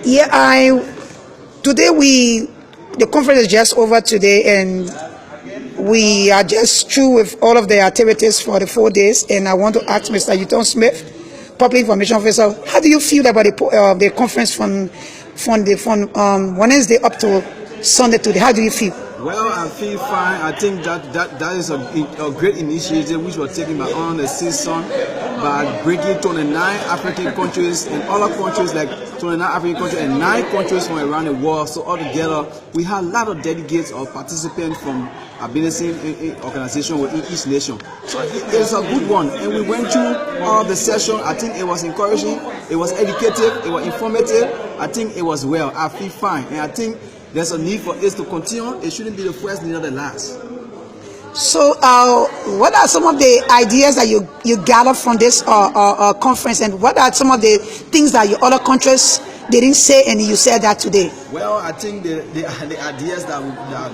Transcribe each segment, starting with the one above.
Yeah, the conference is just over today, and we are just through with all of the activities for the 4 days. And I want to ask Mr. Uton Smith, Public Information Officer, how do you feel about the conference from Wednesday up to Sunday today? How do you feel? Well, I feel fine. I think that is a great initiative which was taken by on the season by bringing 29 African countries and other countries, like 29 African countries and 9 countries from around the world. So altogether, we had a lot of delegates or participants from Abinesi organization within each nation. So it's a good one. And we went through all the session. I think it was encouraging. It was educative. It was informative. I think it was well. I feel fine. And I think there's a need for us to continue. It shouldn't be the first, neither the last. So, what are some of the ideas that you gathered from this conference, and what are some of the things that your other countries didn't say and you said that today? Well, I think the ideas that we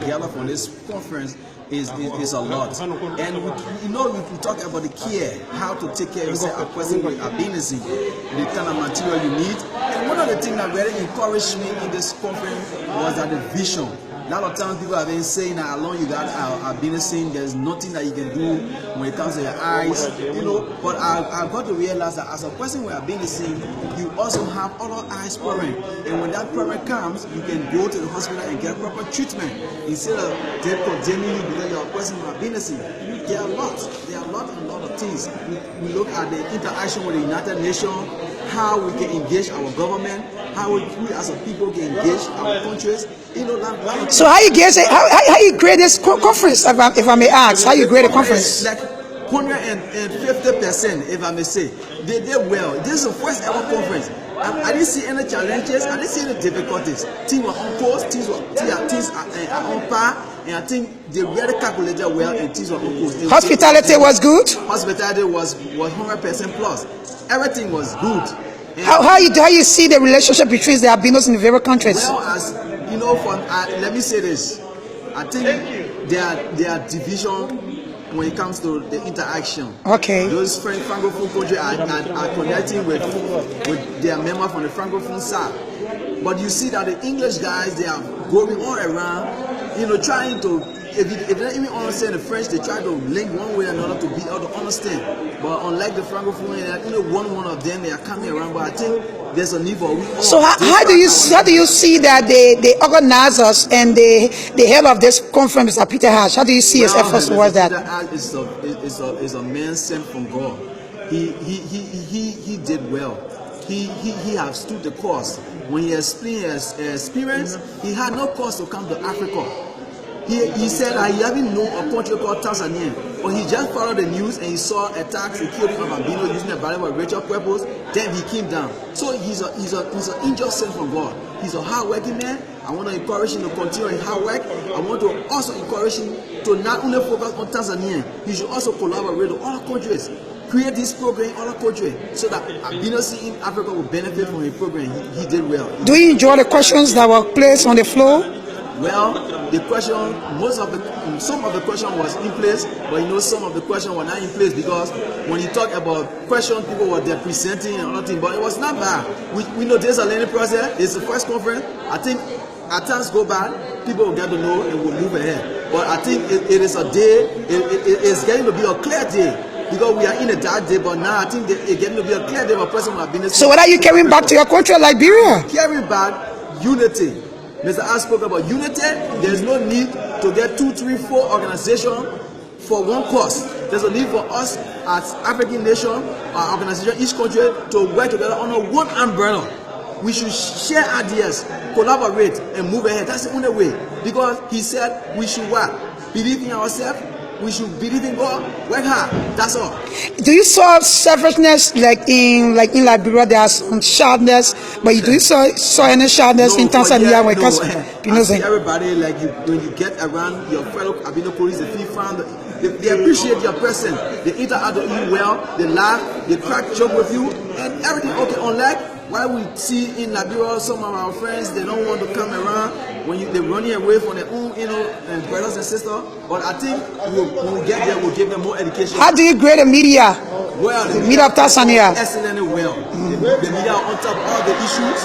gathered from this conference is a lot. And we talk about the care, how to take care of yourself, a person with ability, the kind of material you need. And one of the things that really encouraged me in this conference was that the vision. A lot of times people have been saying that alone you got ability, there's nothing that you can do when it comes to your eyes, but I've got to realize that as a person with ability, you also have other eyes problem. And when that problem comes, you can go to the hospital and get proper treatment instead of them condemning you because you're a person with ability. There are a lot of things. We look at the interaction with the United Nations, how we can engage our government, how we as a people can engage our countries. So how you create this conference, if I may ask, how you create a conference? Like 150%, if I may say. They did well. This is the first ever conference. I didn't see any challenges, I didn't see any difficulties. Things were on course, things are on par, and I think they really calculated well and things were on course. Hospitality was good? Hospitality was 100% plus. Everything was good. How you see the relationship between the albinos in the various countries? Well, as you know, let me say this. I think there are division when it comes to the interaction. Okay. Those francophone countries are connecting with their members from the francophone side. But you see that the English guys, they are going all around, trying to, if they don't even understand the French, they try to link one way or another to be able to understand. But unlike the francophone, one of them, they are coming around. But I think there's a need for we all. So how do you see that the organizers and the head of this conference, Mr. Peter Hash, how do you see his efforts towards that? Peter Hash is a man sent from God. He did well. He has stood the course. When he explained his experience, he had no cause to come to Africa. He said that he hadn't known a country called Tanzania, but he just followed the news and he saw attacks and killing of albino using a variety of racial purpose. Then he came down. So he's an angel sent from God. He's a hard-working man. I want to encourage him to continue in hard work. I want to also encourage him to not only focus on Tanzania, he should also collaborate with other countries. Create this program in other countries so that albinos in Africa will benefit from the program. He did well. Do you enjoy the questions that were placed on the floor? Well, the question, some of the question was in place, but some of the question were not in place because when you talk about questions, people were there presenting and other things, but it was not bad. We know there's a learning process. It's the first conference. I think as times go by, people will get to know and will move ahead. But I think it is a day. It's getting to be a clear day. Because we are in a dark day, but now I think it's getting to be a clear day for a person who has been. So what are you carrying back to your country, Liberia? Carrying back unity. Mr. Ash spoke about unity. There's no need to get 2, 3, 4 organizations for one cause. There's a need for us as African nation, our organization, each country to work together under one umbrella. We should share ideas, collaborate, and move ahead. That's the only way. Because he said we should what? Believe in ourselves. We should believe in God, work hard. That's all. Do you saw selfishness like in Liberia? There's some sharpness, but do you saw any sharpness in Tanzania when it comes to everybody, like when you get around your fellow albino colleagues, they feel found, they appreciate your person. They interact with you well, they laugh, they crack joke with you, and everything okay. Unlike why we see in Liberia, some of our friends, they don't want to come around when they're running away from their own, brothers and sisters. But I think when we get there, we'll give them more education. How do you grade the media? Well, the media of Tanzania. Excellently well. The media are on top of all the issues.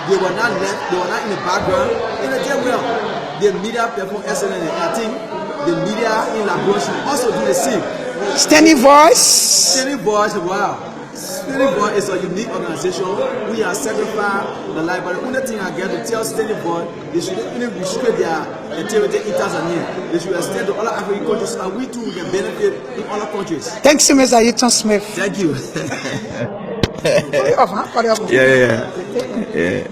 They were not left. They were not in the background. And they did well. The media performed excellent. And I think the media in Lagos should also do the same. Standing Voice. Standing Voice, wow. Standing Voice is a unique organization. We are sacrificing the life. But the only thing I get to tell Standing Voice, they should even restrict their activity in Tanzania. They should extend to other African countries, and we too can benefit in other countries. Thanks to Mr. Yuton Smith. Thank you. Call it off, huh? Call it off. Yeah.